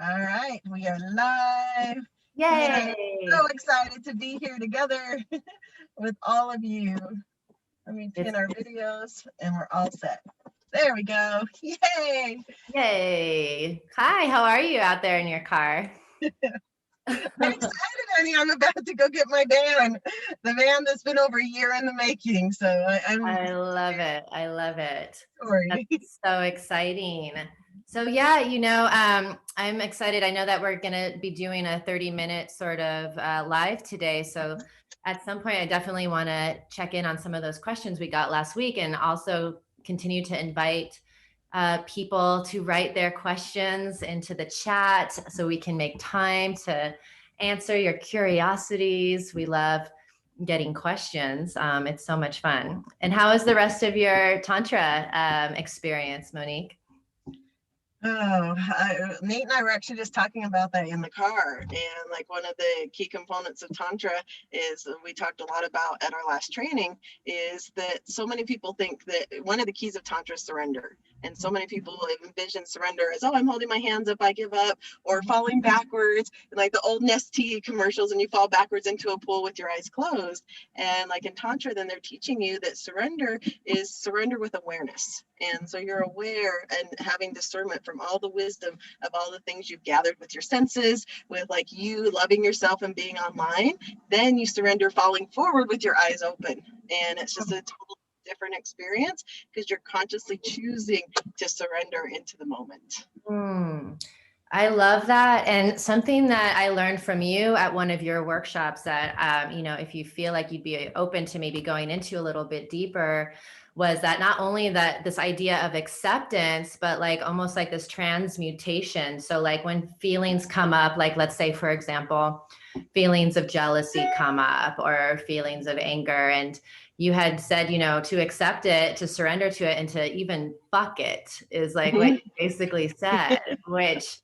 All right, we are live. Yay! And I'm so excited to be here together with all of you. Let me pin our videos and we're all set. There we go. Yay! Yay! Hi, how are you out there in your car? I'm excited, honey. I'm about to go get my van. The van that's been over a year in the making. So I love it. I love it. Sorry. That's so exciting. So yeah, I'm excited. I know that we're going to be doing a 30-minute sort of live today. So at some point, I definitely want to check in on some of those questions we got last week and also continue to invite people to write their questions into the chat so we can make time to answer your curiosities. We love getting questions. It's so much fun. And how is the rest of your Tantra experience, Monique? Nate and I were actually just talking about that in the car, and like one of the key components of Tantra is we talked a lot about at our last training is that so many people think that one of the keys of Tantra is surrender, and so many people envision surrender as, oh, I'm holding my hands up, I give up, or falling backwards, like the old Nestea commercials, and you fall backwards into a pool with your eyes closed. And like in Tantra, then they're teaching you that surrender is surrender with awareness. And so you're aware and having discernment from all the wisdom of all the things you've gathered with your senses, with like you loving yourself and being online. Then you surrender falling forward with your eyes open. And it's just a totally different experience because you're consciously choosing to surrender into the moment. I love that. And something that I learned from you at one of your workshops that, if you feel like you'd be open to maybe going into a little bit deeper, was that not only that this idea of acceptance, but like almost like this transmutation. So like when feelings come up, like let's say, for example, feelings of jealousy come up or feelings of anger, and you had said, to accept it, to surrender to it, and to even fuck it is like what you basically said, which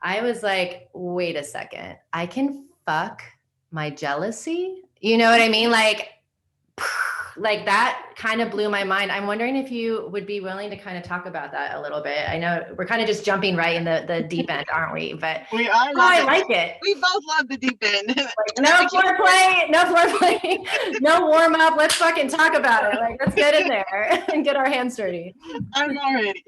I was like, wait a second, I can fuck my jealousy? You know what I mean? Like that kind of blew my mind. I'm wondering if you would be willing to kind of talk about that a little bit. I know we're kind of just jumping right in the deep end, aren't we? But we are. I like it. We both love the deep end. Like, no foreplay, no warm up. Let's fucking talk about it. Like, let's get in there and get our hands dirty. I'm already.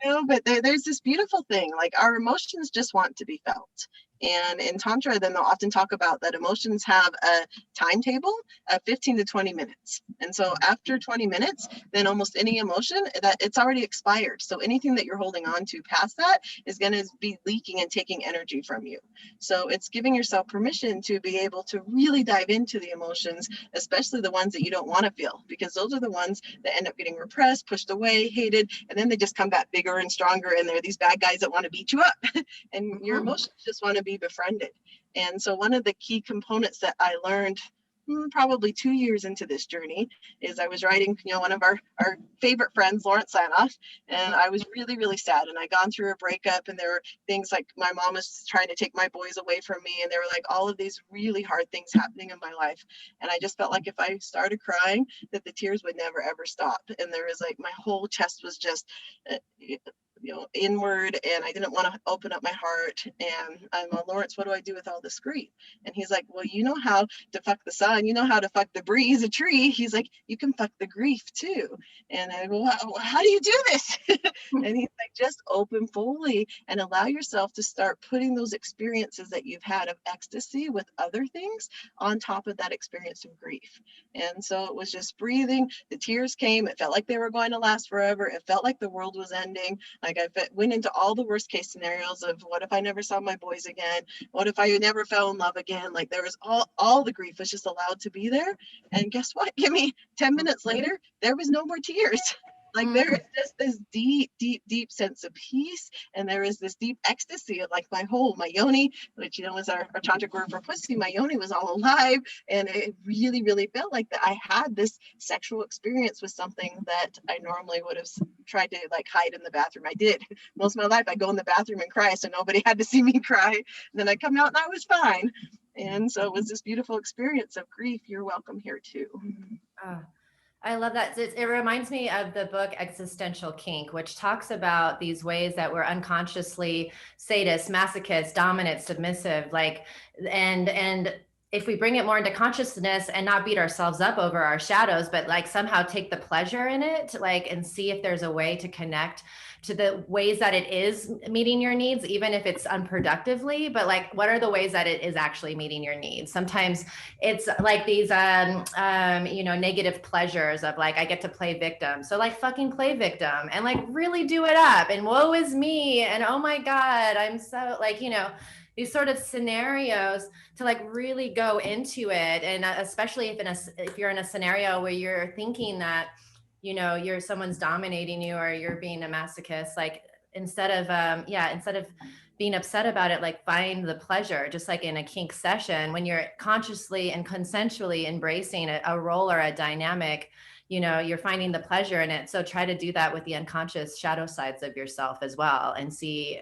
No, but there's this beautiful thing. Like our emotions just want to be felt. And in Tantra, then they'll often talk about that emotions have a timetable of 15 to 20 minutes. And so after 20 minutes, then almost any emotion that it's already expired. So anything that you're holding on to past that is going to be leaking and taking energy from you. So it's giving yourself permission to be able to really dive into the emotions, especially the ones that you don't want to feel, because those are the ones that end up getting repressed, pushed away, hated, and then they just come back bigger and stronger. And they're these bad guys that want to beat you up. And your emotions just want to be befriended. And so one of the key components that I learned probably 2 years into this journey is I was writing, one of our favorite friends, Lawrence Sanoff, and I was really, really sad. And I gone through a breakup, and there were things like my mom was trying to take my boys away from me, and there were like all of these really hard things happening in my life. And I just felt like if I started crying, that the tears would never ever stop. And there was like my whole chest was just inward, and I didn't want to open up my heart. And I'm like, Lawrence, what do I do with all this grief? And he's like, well, you know how to fuck the sun, you know how to fuck the breeze, a tree. He's like, you can fuck the grief too. And I go, how do you do this? And he's like, just open fully and allow yourself to start putting those experiences that you've had of ecstasy with other things on top of that experience of grief. And so it was just breathing. The tears came. It felt like they were going to last forever. It felt like the world was ending. Like I went into all the worst case scenarios of what if I never saw my boys again? What if I never fell in love again? Like there was all the grief was just allowed to be there. And guess what? Give me 10 minutes later, there was no more tears. Like there is just this deep, deep, deep sense of peace. And there is this deep ecstasy of like my yoni, which, is our tantric word for pussy. My yoni was all alive. And it really, really felt like that I had this sexual experience with something that I normally would have tried to like hide in the bathroom. I did. Most of my life, I go in the bathroom and cry so nobody had to see me cry. And then I come out and I was fine. And so it was this beautiful experience of grief. You're welcome here too. I love that. It reminds me of the book Existential Kink, which talks about these ways that we're unconsciously sadist, masochist, dominant, submissive, like, and if we bring it more into consciousness and not beat ourselves up over our shadows, but like somehow take the pleasure in it, like, and see if there's a way to connect to the ways that it is meeting your needs, even if it's unproductively, but like, what are the ways that it is actually meeting your needs? Sometimes it's like these, negative pleasures of like, I get to play victim. So like fucking play victim and like really do it up and woe is me. And oh my God, I'm so like, these sort of scenarios to like really go into it. And especially if you're in a scenario where you're thinking that, you're someone's dominating you or you're being a masochist, like instead of being upset about it, like find the pleasure, just like in a kink session, when you're consciously and consensually embracing a role or a dynamic, you're finding the pleasure in it. So try to do that with the unconscious shadow sides of yourself as well, and see,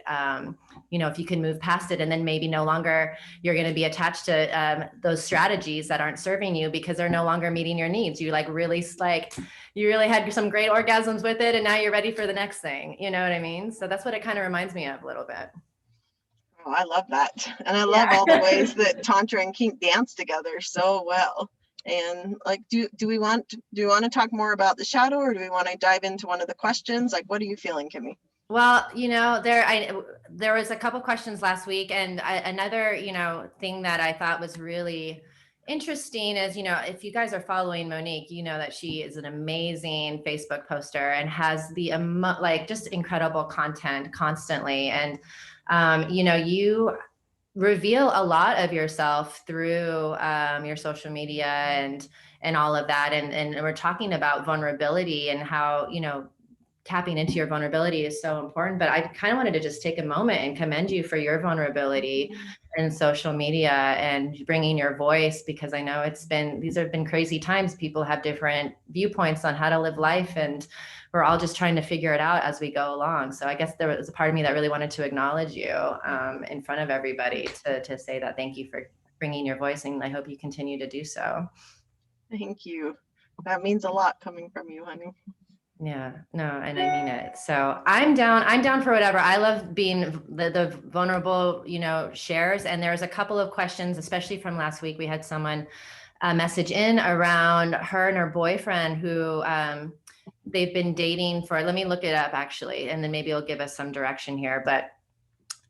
if you can move past it, and then maybe no longer you're going to be attached to those strategies that aren't serving you because they're no longer meeting your needs. You really had some great orgasms with it, and now you're ready for the next thing. You know what I mean? So that's what it kind of reminds me of a little bit. Oh, I love that. And I love all the ways that Tantra and Kink dance together so well. And like, do we want to talk more about the shadow, or do we want to dive into one of the questions? Like, what are you feeling, Kimi? Well, there was a couple questions last week, and another, thing that I thought was really interesting is, if you guys are following Monique, you know that she is an amazing Facebook poster and has the just incredible content constantly. And, you reveal a lot of yourself through your social media and all of that. And we're talking about vulnerability and how, tapping into your vulnerability is so important. But I kind of wanted to just take a moment and commend you for your vulnerability in social media and bringing your voice, because I know these have been crazy times. People have different viewpoints on how to live life, and we're all just trying to figure it out as we go along. So I guess there was a part of me that really wanted to acknowledge you in front of everybody to say that thank you for bringing your voice, and I hope you continue to do so. Thank you. That means a lot coming from you, honey. Yeah, no, and I mean it. So I'm down for whatever. I love being the vulnerable, shares. And there's a couple of questions, especially from last week. We had someone message in around her and her boyfriend who they've been dating for, let me look it up actually, and then maybe it'll give us some direction here. But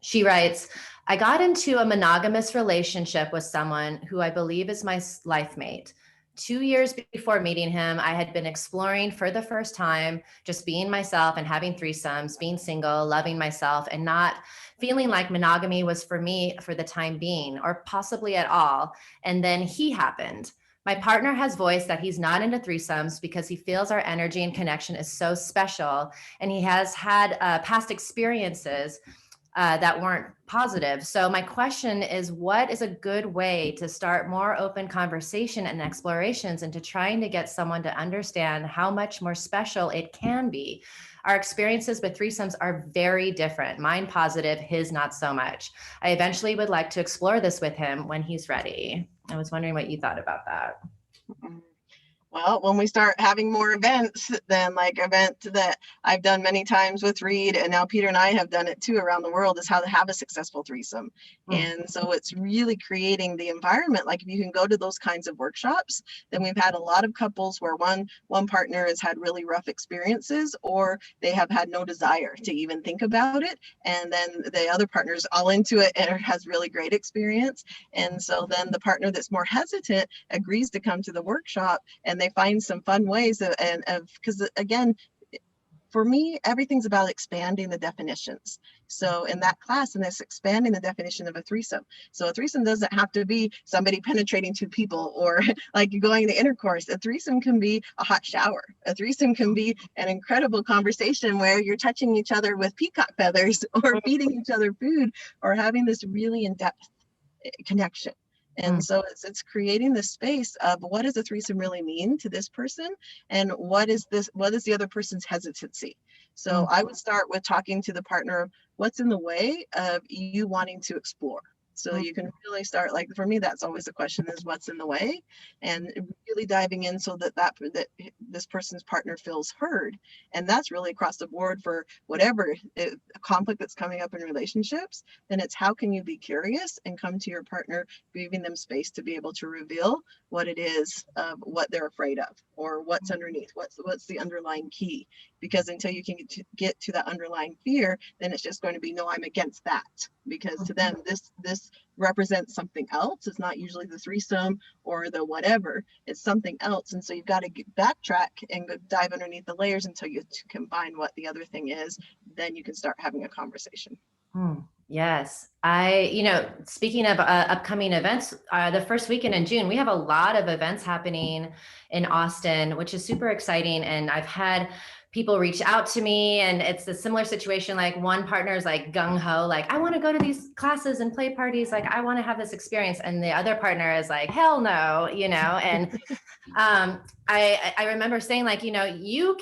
she writes, I got into a monogamous relationship with someone who I believe is my life mate. 2 years before meeting him, I had been exploring for the first time, just being myself and having threesomes, being single, loving myself, and not feeling like monogamy was for me for the time being, or possibly at all. And then he happened. My partner has voiced that he's not into threesomes because he feels our energy and connection is so special. And he has had past experiences that weren't positive. So my question is, what is a good way to start more open conversation and explorations into trying to get someone to understand how much more special it can be? Our experiences with threesomes are very different. Mine positive, his not so much. I eventually would like to explore this with him when he's ready. I was wondering what you thought about that. Well, when we start having more events, then like event that I've done many times with Reed, and now Peter and I have done it too around the world, is how to have a successful threesome. And so it's really creating the environment. Like if you can go to those kinds of workshops, then we've had a lot of couples where one partner has had really rough experiences, or they have had no desire to even think about it. And then the other partner's all into it and has really great experience. And so then the partner that's more hesitant agrees to come to the workshop, and they find some fun ways of because again, for me, everything's about expanding the definitions. So in that class, and that's expanding the definition of a threesome. So a threesome doesn't have to be somebody penetrating two people or like going to intercourse. A threesome can be a hot shower. A threesome can be an incredible conversation where you're touching each other with peacock feathers, or feeding each other food, or having this really in-depth connection. And so it's creating the space of what does a threesome really mean to this person, and what is the other person's hesitancy. So I would start with talking to the partner, what's in the way of you wanting to explore? So you can really start, like, for me, that's always the question, is what's in the way, and really diving in so that this person's partner feels heard. And that's really across the board for whatever conflict that's coming up in relationships. Then it's, how can you be curious and come to your partner, giving them space to be able to reveal what it is, what they're afraid of, or what's underneath, what's the underlying key. Because until you can get to that underlying fear, then it's just going to be, no, I'm against that, because to them this represents something else. It's not usually the threesome or the whatever, it's something else. And so you've got to backtrack and dive underneath the layers until you can find what the other thing is. Then you can start having a conversation. Yes. Speaking of upcoming events, the first weekend in June, we have a lot of events happening in Austin, which is super exciting. And I've had people reach out to me, and it's a similar situation. Like, one partner is like gung ho, like, I want to go to these classes and play parties. Like, I want to have this experience. And the other partner is like, hell no, and I remember saying, like, you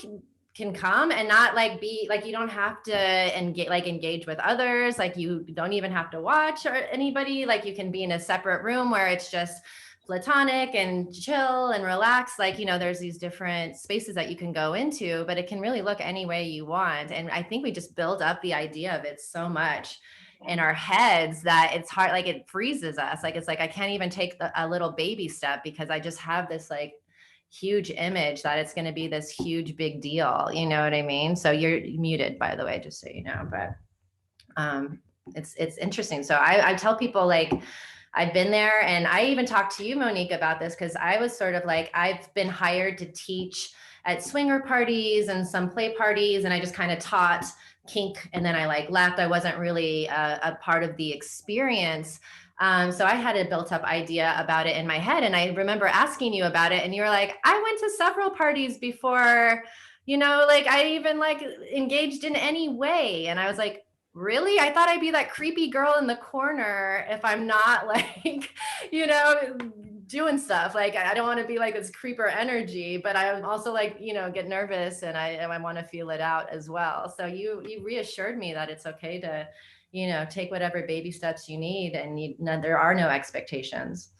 can come and not like be like, you don't have to engage with others. Like, you don't even have to watch or anybody. Like, you can be in a separate room where it's just platonic and chill and relax. Like, there's these different spaces that you can go into, but it can really look any way you want. And I think we just build up the idea of it so much in our heads that it's hard, like it freezes us. Like, it's like, I can't even take a little baby step because I just have this like huge image that it's going to be this huge big deal. You know what I mean? So you're muted, by the way, just so you know, but it's interesting. So I tell people, like, I've been there, and I even talked to you, Monique, about this, because I was sort of like, I've been hired to teach at swinger parties and some play parties, and I just kind of taught kink, and then I like left. I wasn't really a part of the experience. So I had a built up idea about it in my head. And I remember asking you about it, and you were like, I went to several parties before, like I even like engaged in any way. And I was like, really? I thought I'd be that creepy girl in the corner if I'm not like, doing stuff. Like, I don't want to be like this creeper energy, but I'm also like, get nervous, and I want to feel it out as well. So you reassured me that it's okay to, take whatever baby steps you need, and there are no expectations.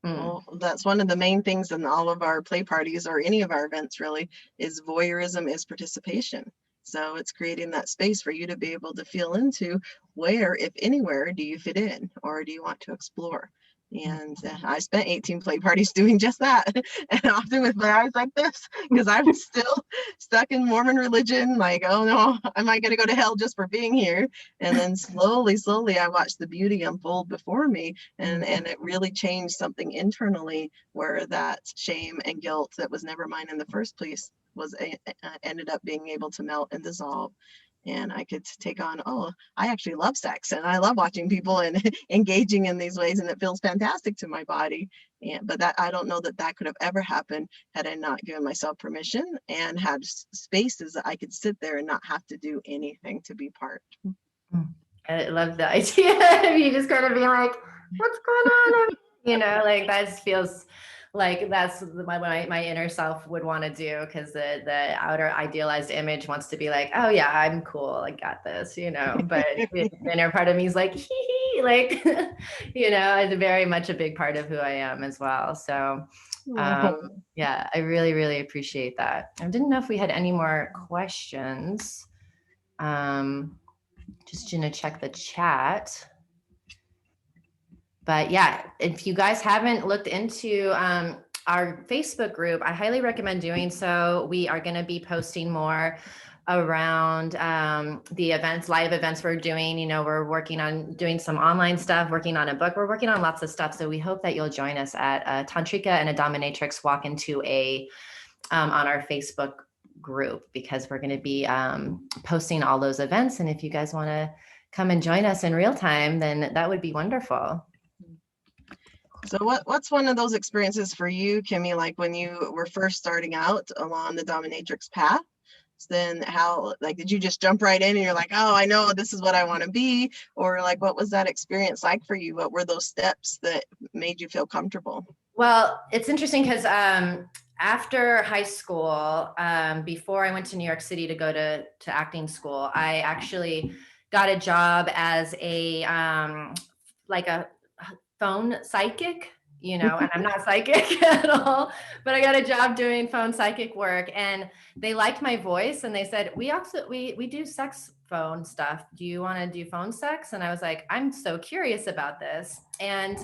Well, that's one of the main things in all of our play parties, or any of our events really, is voyeurism is participation. So it's creating that space for you to be able to feel into where, if anywhere, do you fit in, or do you want to explore? And I spent 18 play parties doing just that, and often with my eyes like this, because I was still stuck in Mormon religion, like, oh no, am I going to go to hell just for being here? And then slowly, I watched the beauty unfold before me, and it really changed something internally, where that shame and guilt that was never mine in the first place was ended up being able to melt and dissolve. And I could take on, oh, I actually love sex, and I love watching people and engaging in these ways, and it feels fantastic to my body. But that, I don't know that could have ever happened had I not given myself permission and had spaces that I could sit there and not have to do anything to be part. I love the idea of you just kind of being like, what's going on? Like, that just feels like that's what my inner self would want to do, because the outer idealized image wants to be like, oh yeah, I'm cool, I got this, but the inner part of me is like, hee, like, it's very much a big part of who I am as well. So yeah, I really, really appreciate that. I didn't know if we had any more questions. Just gonna check the chat. But yeah, if you guys haven't looked into our Facebook group, I highly recommend doing so. We are going to be posting more around the events, live events we're doing. We're working on doing some online stuff, working on a book. We're working on lots of stuff. So we hope that you'll join us at Tantrika and a Dominatrix walk into on our Facebook group, because we're going to be posting all those events. And if you guys want to come and join us in real time, then that would be wonderful. So what's one of those experiences for you, Kimi, like when you were first starting out along the dominatrix path? Then how, like, did you just jump right in and you're like, oh, I know this is what I want to be? Or like, what was that experience like for you? What were those steps that made you feel comfortable? Well, it's interesting because after high school, before I went to New York City to go to acting school, I actually got a job as a like a phone psychic, you know, and I'm not psychic at all, but I got a job doing phone psychic work, and they liked my voice and they said, we do sex phone stuff. Do you want to do phone sex? And I was like, I'm so curious about this. And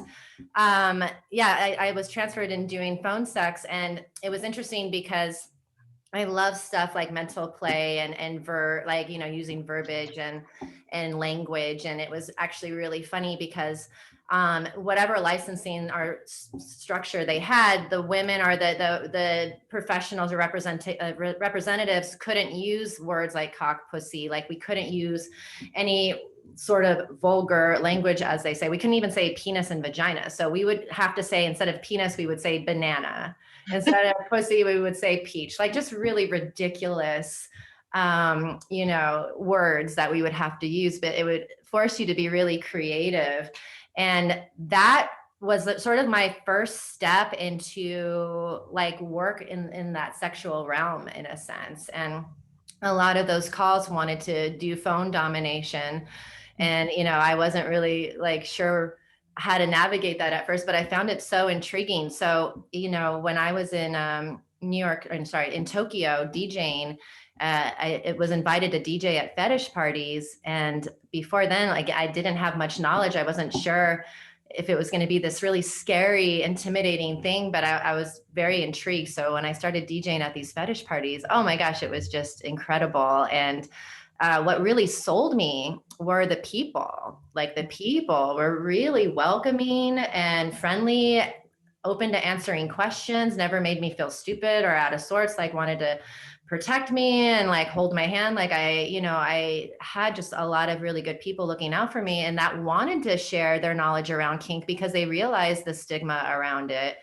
yeah, I was transferred in doing phone sex, and it was interesting because I love stuff like mental play and like, you know, using verbiage and language. And it was actually really funny because whatever licensing or structure they had, the women or the professionals or representatives couldn't use words like cock, pussy. Like we couldn't use any sort of vulgar language, as they say. We couldn't even say penis and vagina. So we would have to say, instead of penis, we would say banana. Instead of pussy, we would say peach. Like just really ridiculous, you know, words that we would have to use, but it would force you to be really creative. And that was sort of my first step into like work in that sexual realm, in a sense. And a lot of those calls wanted to do phone domination. And, you know, I wasn't really like sure how to navigate that at first, but I found it so intriguing. So, you know, when I was in in Tokyo DJing, it was invited to DJ at fetish parties. And before then, like I didn't have much knowledge. I wasn't sure if it was going to be this really scary, intimidating thing, but I was very intrigued. So when I started DJing at these fetish parties, oh my gosh, it was just incredible. And what really sold me were the people. Like the people were really welcoming and friendly, open to answering questions, never made me feel stupid or out of sorts, like wanted to protect me and like hold my hand. Like I had just a lot of really good people looking out for me and that wanted to share their knowledge around kink because they realized the stigma around it.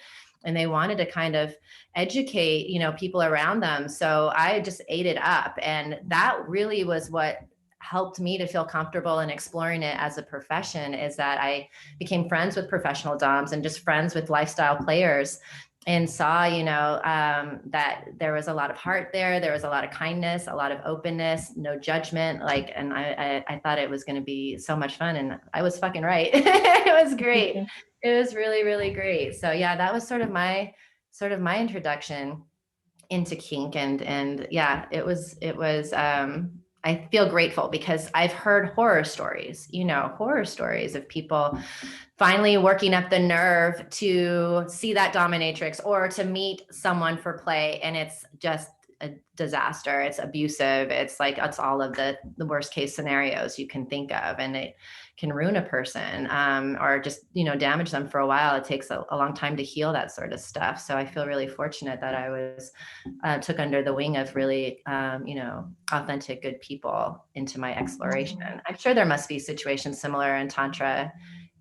And they wanted to kind of educate, you know, people around them. So I just ate it up. And that really was what helped me to feel comfortable in exploring it as a profession, is that I became friends with professional doms and just friends with lifestyle players, and saw, you know, that there was a lot of heart there. There was a lot of kindness, a lot of openness, no judgment. Like, and I thought it was going to be so much fun, and I was fucking right. It was great. It was really, really great. So yeah, that was sort of my introduction into kink. And yeah, it was, I feel grateful because I've heard horror stories of people finally working up the nerve to see that dominatrix or to meet someone for play. And it's just a disaster. It's abusive. It's like, it's all of the worst case scenarios you can think of. And it can ruin a person, or just, you know, damage them for a while. It takes a long time to heal that sort of stuff. So I feel really fortunate that I was took under the wing of really, you know, authentic, good people into my exploration. I'm sure there must be situations similar in Tantra.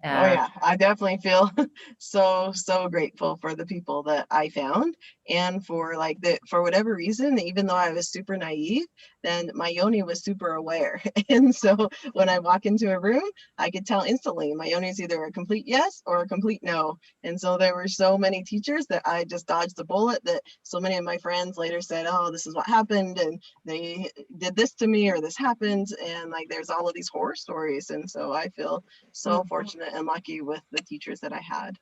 Oh yeah, I definitely feel so grateful for the people that I found, and for like for whatever reason, even though I was super naive, then my yoni was super aware. And so when I walk into a room, I could tell instantly my yoni is either a complete yes or a complete no. And so there were so many teachers that I just dodged the bullet, that so many of my friends later said, oh, this is what happened, and they did this to me, or this happened, and like there's all of these horror stories. And so I feel so fortunate and lucky with the teachers that I had.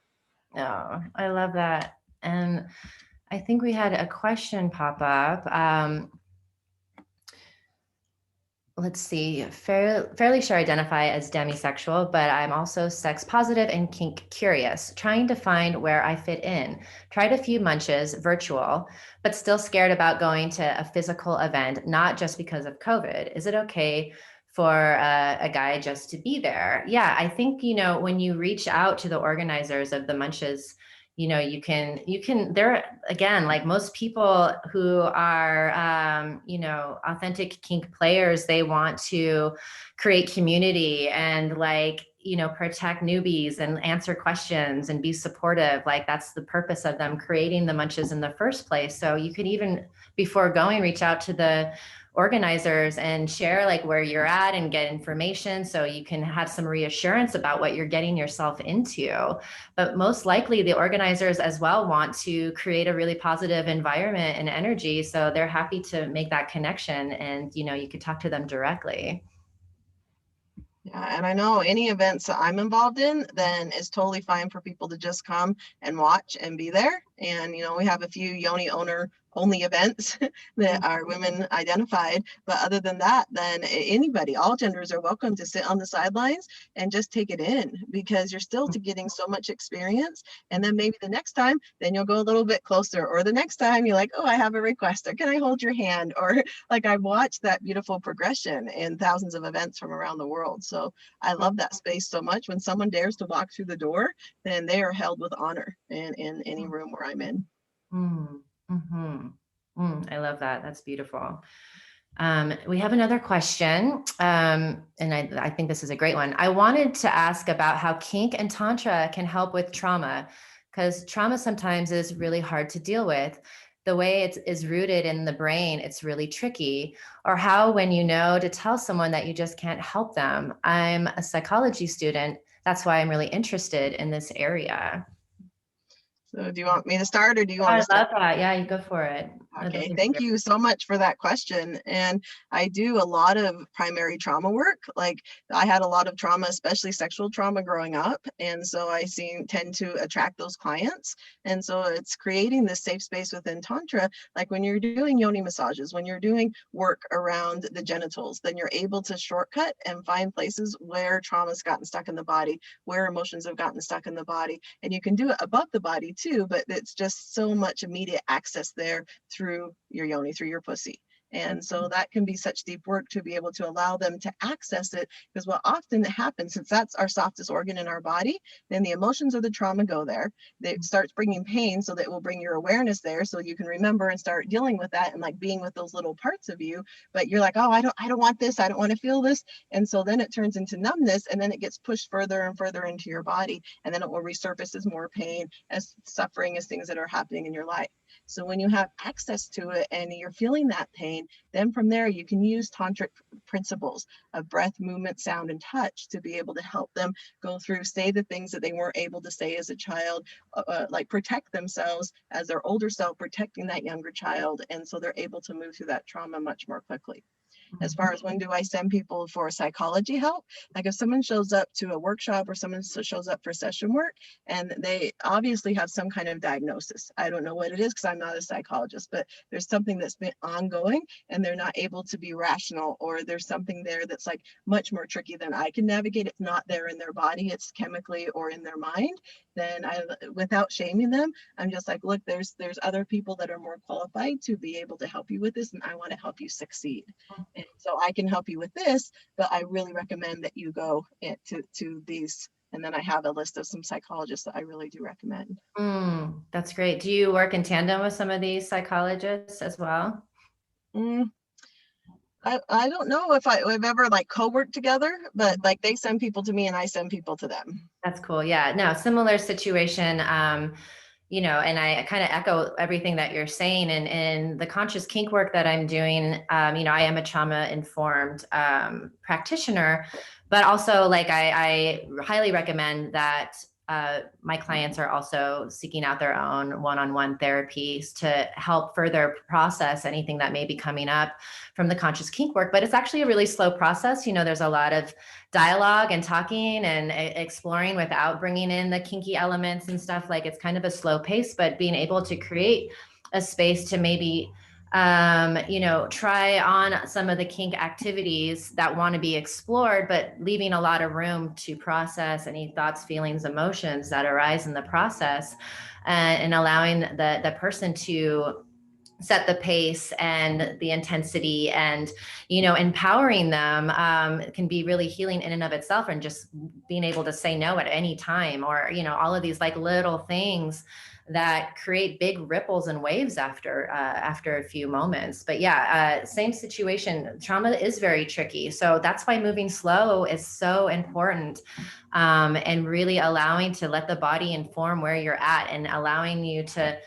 Oh, I love that. And I think we had a question pop up. Let's see, fairly sure I identify as demisexual, but I'm also sex positive and kink curious, trying to find where I fit in. Tried a few munches, virtual, but still scared about going to a physical event, not just because of COVID. Is it okay for a guy just to be there? Yeah, I think, you know, when you reach out to the organizers of the munches, you know, you can, there again, like most people who are, you know, authentic kink players, they want to create community and like, you know, protect newbies and answer questions and be supportive. Like that's the purpose of them creating the munches in the first place. So you could even, before going, reach out to the organizers and share like where you're at and get information so you can have some reassurance about what you're getting yourself into. But most likely the organizers as well want to create a really positive environment and energy, so they're happy to make that connection, and you know, you could talk to them directly. Yeah, and I know any events that I'm involved in, then it's totally fine for people to just come and watch and be there. And, you know, we have a few Yoni owner only events that are women identified. But other than that, then anybody, all genders are welcome to sit on the sidelines and just take it in, because you're still to getting so much experience. And then maybe the next time, then you'll go a little bit closer. Or the next time you're like, oh, I have a request, or can I hold your hand? Or like, I've watched that beautiful progression in thousands of events from around the world. So I love that space so much. When someone dares to walk through the door, then they are held with honor in any room where I'm in. Mm-hmm. I love that. That's beautiful. We have another question, and I think this is a great one. I wanted to ask about how kink and tantra can help with trauma, because trauma sometimes is really hard to deal with. The way it is rooted in the brain, it's really tricky. Or how, when you know to tell someone that you just can't help them. I'm a psychology student. That's why I'm really interested in this area. So do you want me to start, or do you want I to start? love that. Yeah, you go for it. I'd love Okay, to thank hear. you so much for that question. And I do a lot of primary trauma work. Like, I had a lot of trauma, especially sexual trauma growing up. And so I tend to attract those clients. And so it's creating this safe space within Tantra. Like when you're doing yoni massages, when you're doing work around the genitals, then you're able to shortcut and find places where trauma's gotten stuck in the body, where emotions have gotten stuck in the body. And you can do it above the body too, but it's just so much immediate access there through your yoni, through your pussy. And so that can be such deep work to be able to allow them to access it, because what often happens, since that's our softest organ in our body, then the emotions of the trauma go there. It starts bringing pain, so that it will bring your awareness there, so you can remember and start dealing with that and like being with those little parts of you. But you're like, oh, I don't want this. I don't want to feel this. And so then it turns into numbness, and then it gets pushed further and further into your body, and then it will resurface as more pain, as suffering, as things that are happening in your life. So when you have access to it and you're feeling that pain, then from there you can use tantric principles of breath, movement, sound, and touch to be able to help them go through, say the things that they weren't able to say as a child, like protect themselves as their older self, protecting that younger child. And so they're able to move through that trauma much more quickly. As far as when do I send people for psychology help, like if someone shows up to a workshop or someone shows up for session work and they obviously have some kind of diagnosis. I don't know what it is because I'm not a psychologist, but there's something that's been ongoing and they're not able to be rational, or there's something there that's like much more tricky than I can navigate. It's not there in their body, it's chemically or in their mind. Then I, without shaming them, I'm just like, look, there's other people that are more qualified to be able to help you with this, and I want to help you succeed. And so I can help you with this, but I really recommend that you go to these. And then I have a list of some psychologists that I really do recommend. That's great. Do you work in tandem with some of these psychologists as well? Mm, I don't know if we've ever like co-worked together, but like they send people to me and I send people to them. That's cool. Yeah, no, similar situation. And I kind of echo everything that you're saying. And in the conscious kink work that I'm doing, I am a trauma informed practitioner, but also like I highly recommend that my clients are also seeking out their own one-on-one therapies to help further process anything that may be coming up from the conscious kink work. But it's actually a really slow process. There's a lot of dialogue and talking and exploring without bringing in the kinky elements and stuff. Like it's kind of a slow pace, but being able to create a space to maybe try on some of the kink activities that want to be explored, but leaving a lot of room to process any thoughts, feelings, emotions that arise in the process, and allowing the person to set the pace and the intensity, and empowering them can be really healing in and of itself. And just being able to say no at any time, or all of these like little things that create big ripples and waves after a few moments. But yeah, same situation. Trauma is very tricky, so that's why moving slow is so important, and really allowing to let the body inform where you're at, and allowing you to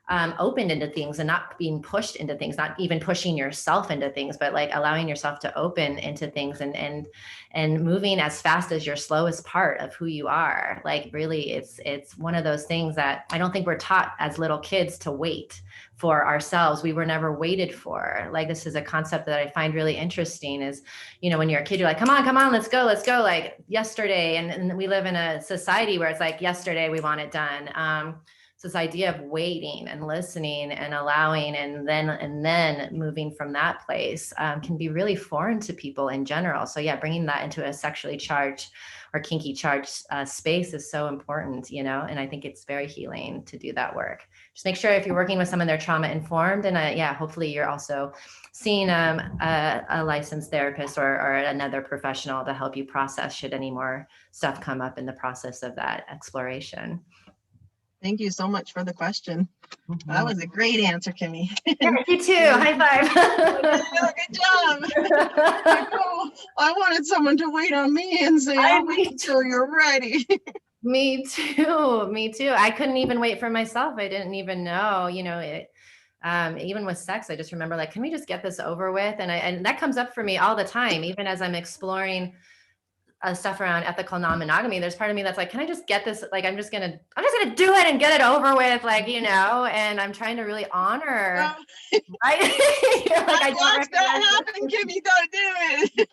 opened into things and not being pushed into things, not even pushing yourself into things, but like allowing yourself to open into things and moving as fast as your slowest part of who you are. Like really, it's one of those things that I don't think we're taught as little kids to wait for ourselves. We were never waited for. Like this is a concept that I find really interesting is, you know, when you're a kid, you're like, come on, let's go. Like yesterday. And we live in a society where it's like, yesterday we want it done. So this idea of waiting and listening and allowing and then moving from that place can be really foreign to people in general. So yeah, bringing that into a sexually charged or kinky charged space is so important, you know, and I think it's very healing to do that work. Just make sure if you're working with someone, they're trauma informed, and yeah, hopefully you're also seeing a licensed therapist or another professional to help you process should any more stuff come up in the process of that exploration. Thank you so much for the question. Mm-hmm. That was a great answer, Kimi. Yeah, you too. High five. Good job. I wanted someone to wait on me and say, I'll wait until you're ready. Me too. I couldn't even wait for myself. I didn't even know, you know, it, even with sex, I just remember like, can we just get this over with? And that comes up for me all the time, even as I'm exploring stuff around ethical non-monogamy. There's part of me that's like, can I just get this? Like, I'm just gonna do it and get it over with, like, you know. And I'm trying to really honor. Right? Like, I watched that happen, Kimi. Don't do it.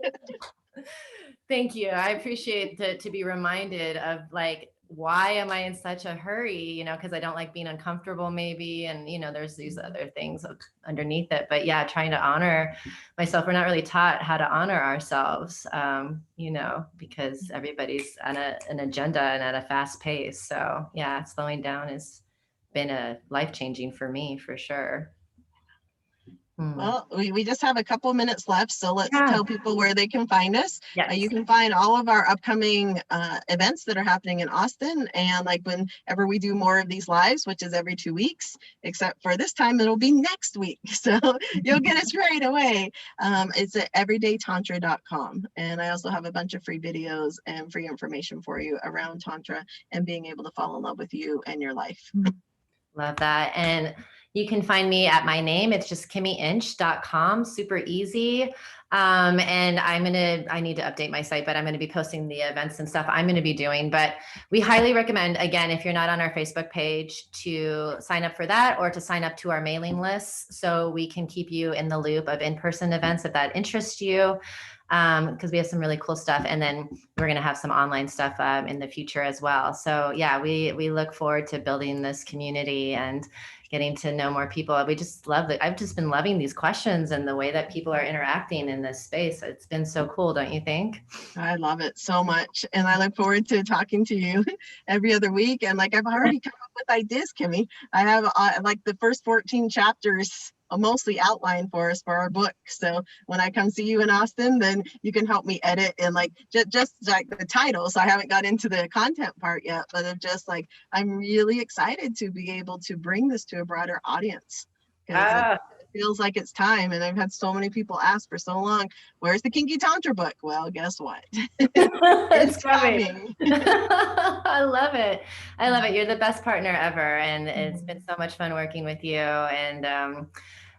Thank you. I appreciate to be reminded of like, why am I in such a hurry? You know, because I don't like being uncomfortable maybe. And, you know, there's these other things underneath it. But yeah, trying to honor myself. We're not really taught how to honor ourselves, you know, because everybody's on an agenda and at a fast pace. So yeah, slowing down has been a life-changing for me, for sure. Well, we just have a couple minutes left, so let's tell people where they can find us. Yes. You can find all of our upcoming events that are happening in Austin, and like whenever we do more of these lives, which is every 2 weeks, except for this time it'll be next week, so you'll get us right away. It's at everydaytantra.com, and I also have a bunch of free videos and free information for you around Tantra and being able to fall in love with you and your life. Love that. And you can find me at my name. It's just KimiInch.com, super easy. And I need to update my site, but I'm going to be posting the events and stuff I'm going to be doing. But we highly recommend, again, if you're not on our Facebook page, to sign up for that or to sign up to our mailing lists so we can keep you in the loop of in-person events if that interests you. Because we have some really cool stuff, and then we're going to have some online stuff in the future as well. So yeah, we look forward to building this community and getting to know more people. We just love it. I've just been loving these questions and the way that people are interacting in this space. It's been so cool, don't you think? I love it so much. And I look forward to talking to you every other week. And like, I've already come up with ideas, Kimi. I have like the first 14 chapters mostly outlined for us for our book. So when I come see you in Austin, then you can help me edit and like just like the title. So I haven't got into the content part yet, but I'm just like, I'm really excited to be able to bring this to a broader audience. It feels like it's time, and I've had so many people ask for so long, where's the Kinky Tantra book? Well, guess what? It's coming. I love it. You're the best partner ever, and it's been so much fun working with you. And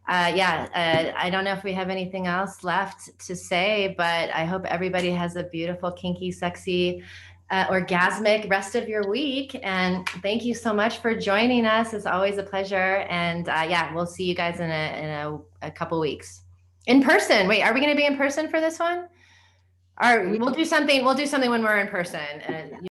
I don't know if we have anything else left to say, but I hope everybody has a beautiful, kinky, sexy, orgasmic rest of your week. And thank you so much for joining us. It's always a pleasure. And we'll see you guys in a couple weeks in person. Wait, are we going to be in person for this one? Or we'll do something when we're in person.